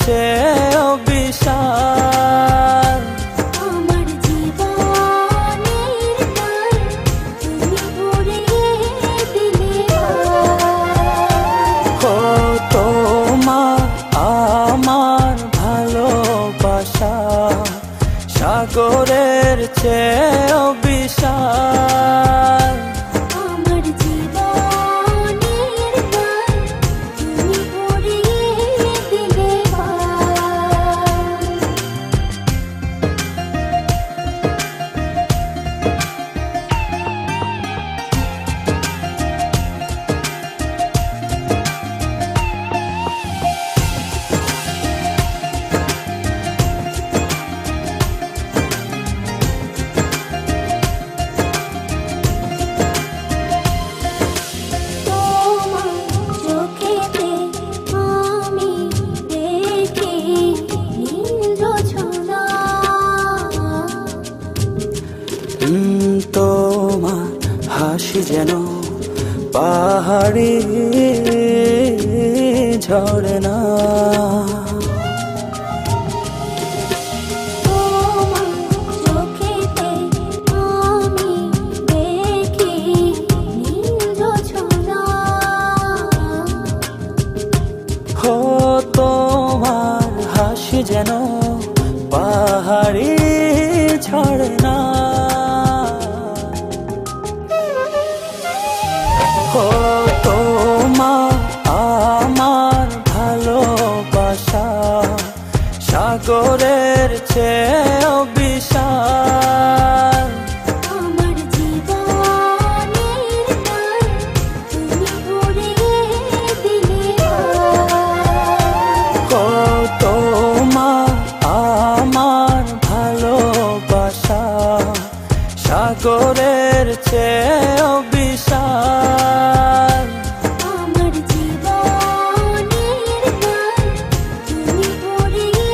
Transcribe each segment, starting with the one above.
চেয়েও বিশাল। আমার জীবনের গান তুমি ভরিয়ে দিলে ও তোমার আমার ভালোবাসা সাগরের চেয়েও বিশাল। আমার জীবনের গান তুমি ভরিয়ে দিলে তোমার চোখেতে আমি দেখি নীল জোছনা। তোমার হাসি যেন পাহাড়ি ঝরনা। তোমার চোখেতে আমি দেখি নীল জোছনা। ও তোমার হাসি যেন পাহাড়ি ঝরনা। ও তোমার আমার ভালোবাসা সাগরের চেয়েও বিশাল। আমার জীবনের গান তুমি ভরিয়ে দিলে ও তোমার আমার ভালোবাসা সাগরের চেয়েও বিশাল। আমার জীবনের গান তুমি ভরিয়ে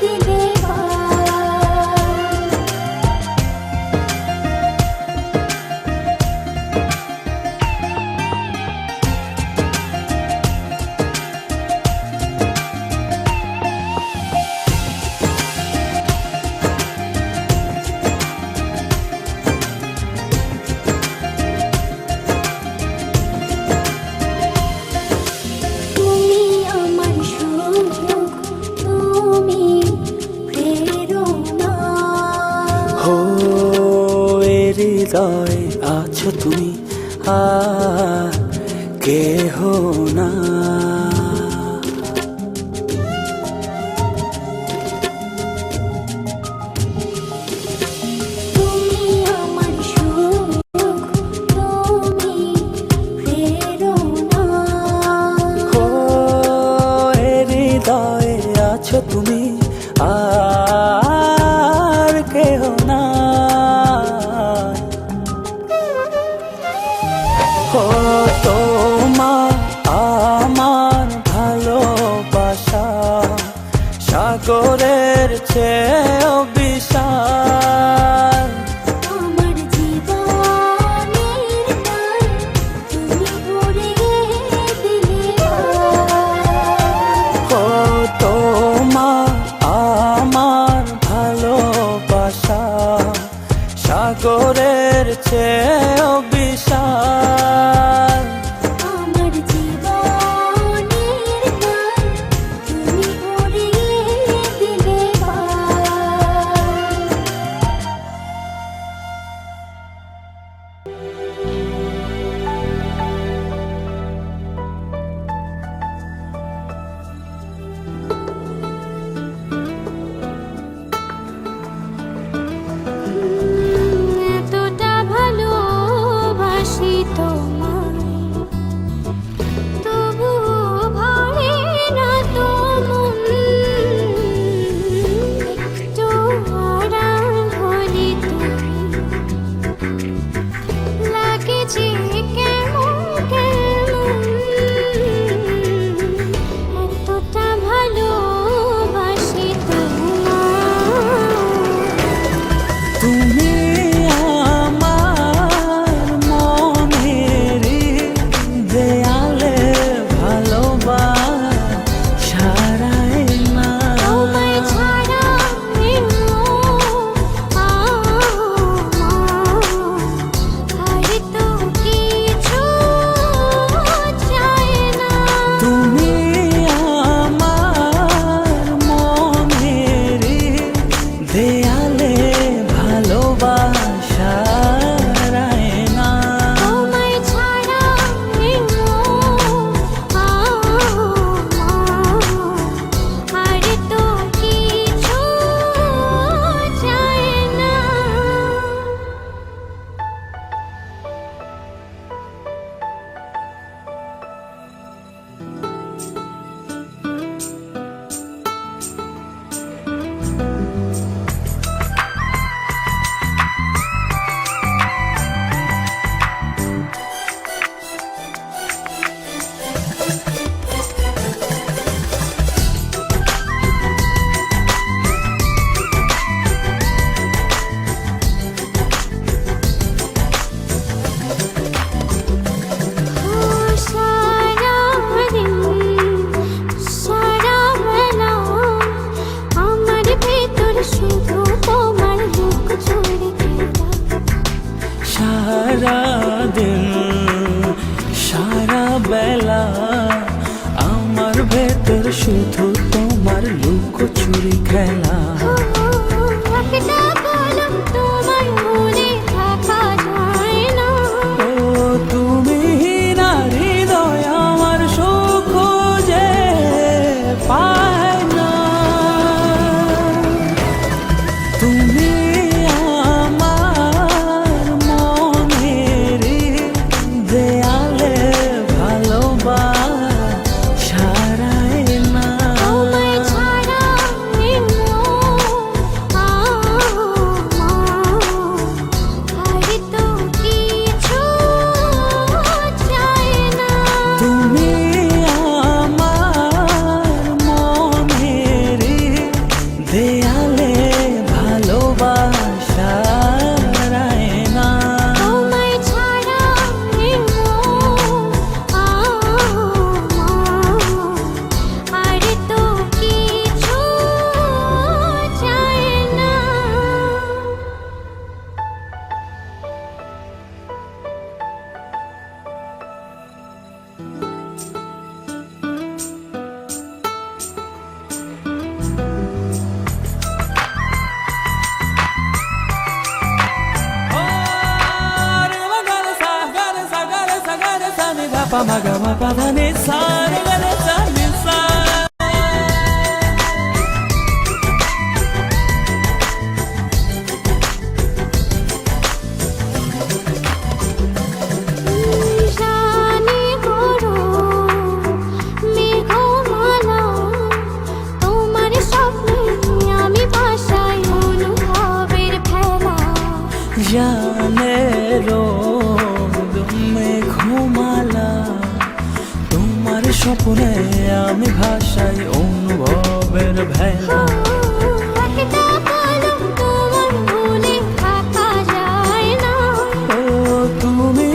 দিলে তুমি আমার সুখ, তুমি প্রেরণা। ও এ হৃদয়ে আছো তুমি আর কেহ না। তুমি আমার সুখ, তুমি প্রেরণা। ও এ হৃদয়ে আছো তুমি আর কেহ না। ও তোমার আমার ভালোবাসা সাগরের চেয়েও বিশাল। আমার জীবনের গান তুমি ভরিয়ে দিলে ও তোমার আমার ভালোবাসা সাগরের চেয়েও বিশাল। আমার জীবনের গান তুমি ভরিয়ে দিলে এতটা ভালো বেলা আমার ভেতর শুধু তোমার লুকোচুরি খেলা। একটা কলম তোমার মনে থাকা যায় না। ও তুমি না হৃদয় আমার সুখ যে পায় না। তুমি আমার মনের দেয়ালে ভালোবাসায় না। তোমায় ছাড়া আর তো কিছু চাই না। তুমি আমার মনের দেয়ালে ভালোবাসায় না। তোমায় ছাড়া আর তো কিছু চাই না। Pa ma ga ma pa da ni sa re ga re sa ni sa. জানি বড় মেঘমালা, তোমার স্বপ্নে আমি ভাসাই অনুভবের ফেলা। জানে রোদ মেঘমালা তোমার স্বপ্নে আমি ভাষাই অনুভবের ভেলা। একটা কলম তোমার মনে থাকা যায় না। ও তুমি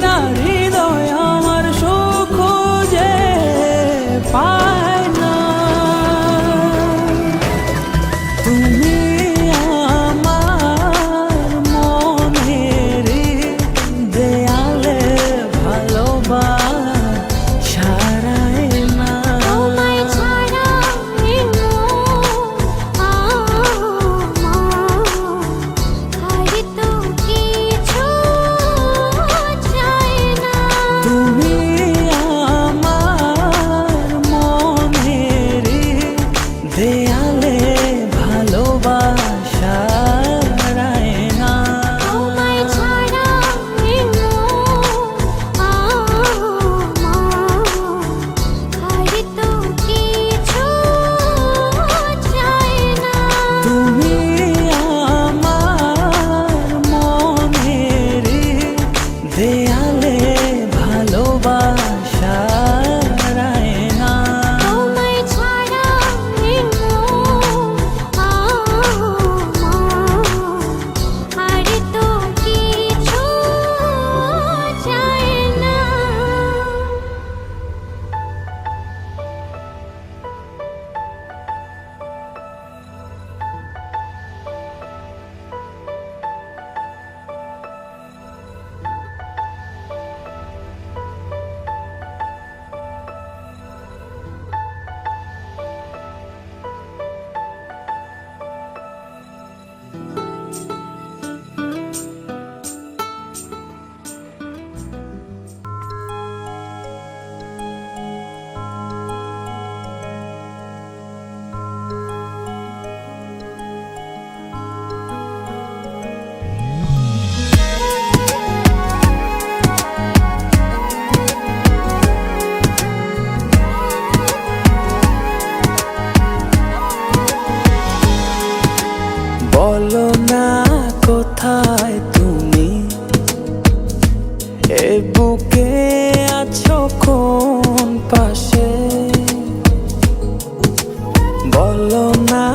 না হৃদয় আমার সুখ যে পায় না। তুমি আমার মনের দেয়ালে ভালোবাসায় না। তোমায় ছাড়া আর তো কিছু চাই না। তুমি আমার মনের দেয়ালে ভালোবাসায় না। তোমায় ছাড়া আর তো কিছু চাই না। তুমি আমার মনের দেয়ালে ভালোবাসায় না। তোমায় ছাড়া আর তো কিছু চাই না। বলো না কোথায় তুমি, এ বুকে আছো কোন পাশে। বলো না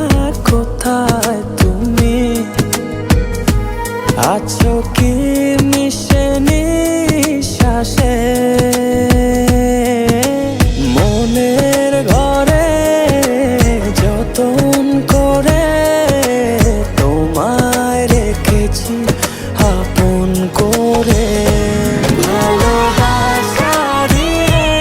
কোথায় তুমি, আছো কি মিশে নিঃশ্বাসে। মনের ঘরে যতন করে তোমায় রেখেছি আপন করে। ভালোবাসা দিয়ে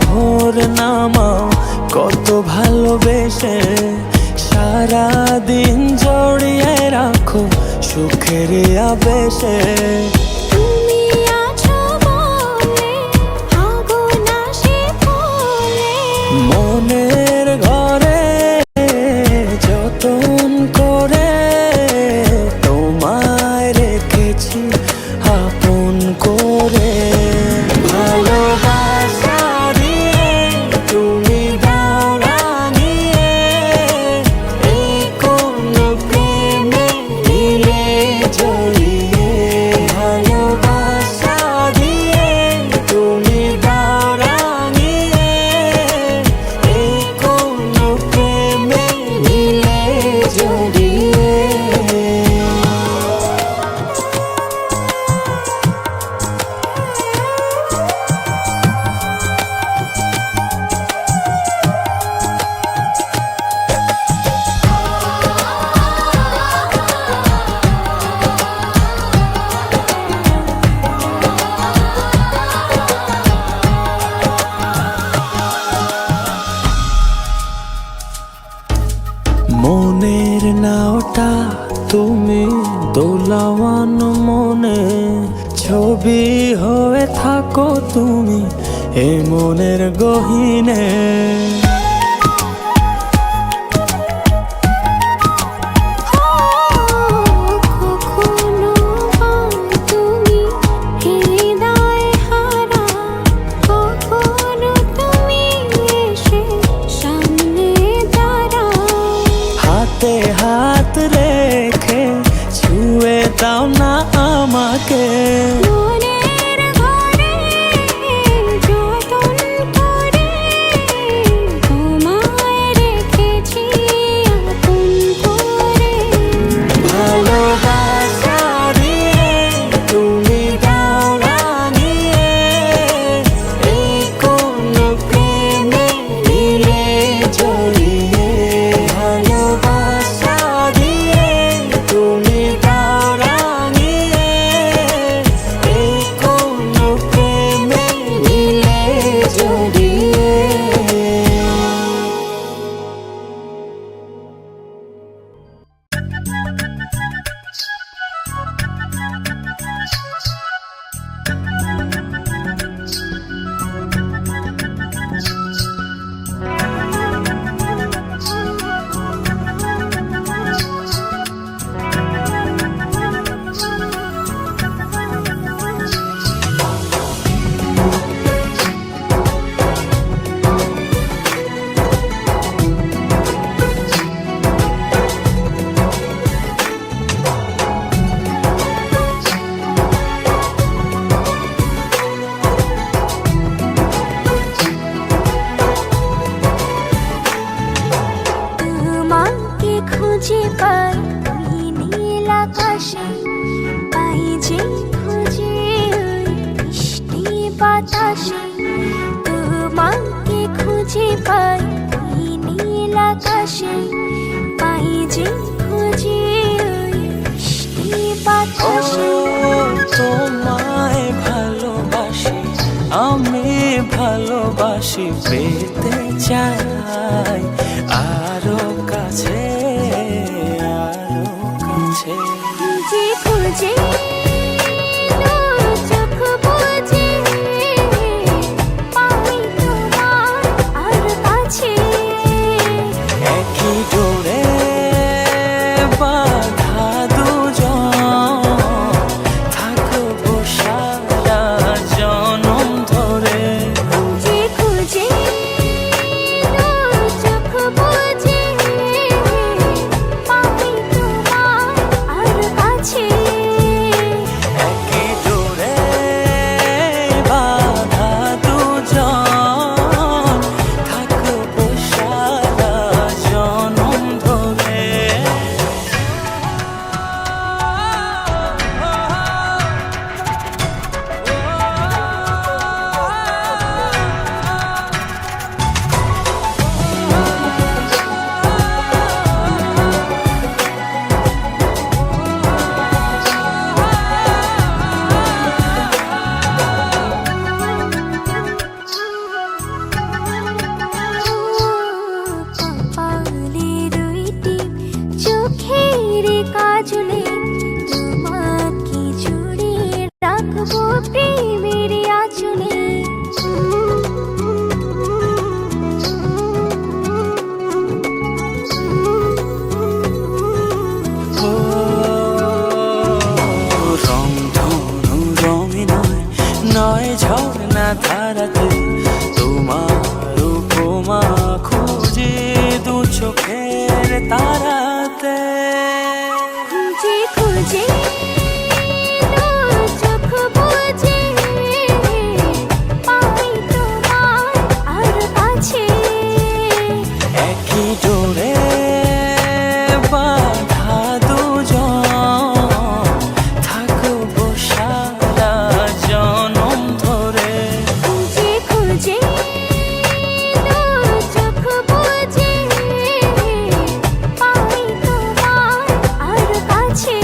ভোর নামাও কত ভালোবেসে, সারা দিন জড়িয়ে রাখো সুখের আবেশে। তুমি আছো বলে আগুন আসে ফুলে, মনের ঘরে যতন করে তোমায় রেখেছি আপন করে। ভালোবাসা দিয়ে তুমি দাও রাঙিয়ে, এই কোন প্রেমে দিলে জড়িয়ে। ভালোবাসা দিয়ে তুমি দাও রাঙিয়ে, এই কোন প্রেমে দিলে জড়িয়ে। মনের নাওটা তুমি দোলাওয়ান মনে, ছবি হয়ে থাকো তুমি এ মনের গহীনে। কখনো বা তুমি হৃদয় হারা, কখনো তুমি এসে সামনে দাঁড়াও। হাতে হাত রেখে ছুঁয়ে দাও না আমাকে, মনের ঘরে যতন করে তোমায় রেখেছি আপন করে। ভালোবাসা দিয়ে তুমি দাও রাঙিয়ে, এই কোন প্রেমে দিলে জড়িয়ে। ভালোবাসা দিয়ে তুমি দাও রাঙিয়ে, এই কোন প্রেমে দিলে জড়িয়ে। তোমাকে খুঁজে পাই ওই নীল আকাশে, পাই যে খুঁজে ওই মিষ্টি বাতাসে। তোমাকে খুঁজে পাই ওই নীল আকাশে, পাই যে খুঁজে ওই মিষ্টি বাতাসে। তোমায় ভালোবাসি আমি, ভালোবাসি পেতে চাই আরো কাছে, আরো কাছে। খুঁজে খুঁজে দু চোখ বুজে পাই তোমার আর কাছে। একই ডোরে বাঁধা দুজন, থাকবো সারা জনম ধরে। খুঁজে খুঁজে দু চোখ রাখবো প্রেমের আঁচলে। ও রংধনু রঙে নয়, নয় ঝর্ণা ধারাতে, তোমার উপমা খুঁজে দু চোখের তারাতে। খুঁজে খুঁজে দু চোখ বুজে পাই তোমার আরো কাছে। একই ডোরে বাঁধা দুজন, থাকবো সারা জনম ধরে। খুঁজে খুঁজে দু চোখ বুজে পাই তোমার আরো কাছে।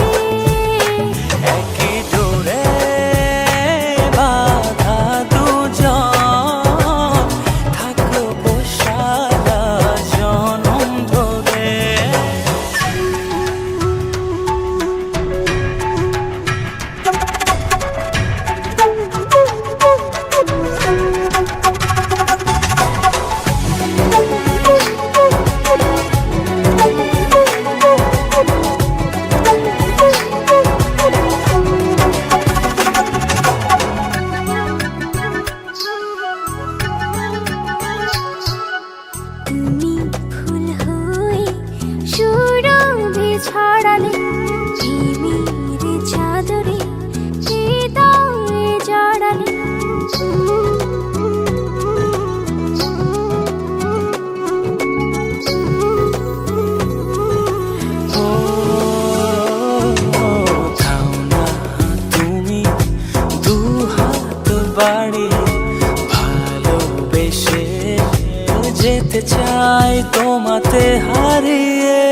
একই ডোরে বাঁধা দুজন, থাকবো সারা জনম ধরে। তুমি ফুল হয়ে সুরভি ছড়ালে, প্রেমের চাদরে হৃদয়ে জড়ালে। ও থাও না তুমি দু হাত বাড়িয়ে, ভালোবেসে যেতে চাই তোমাতে হারিয়ে।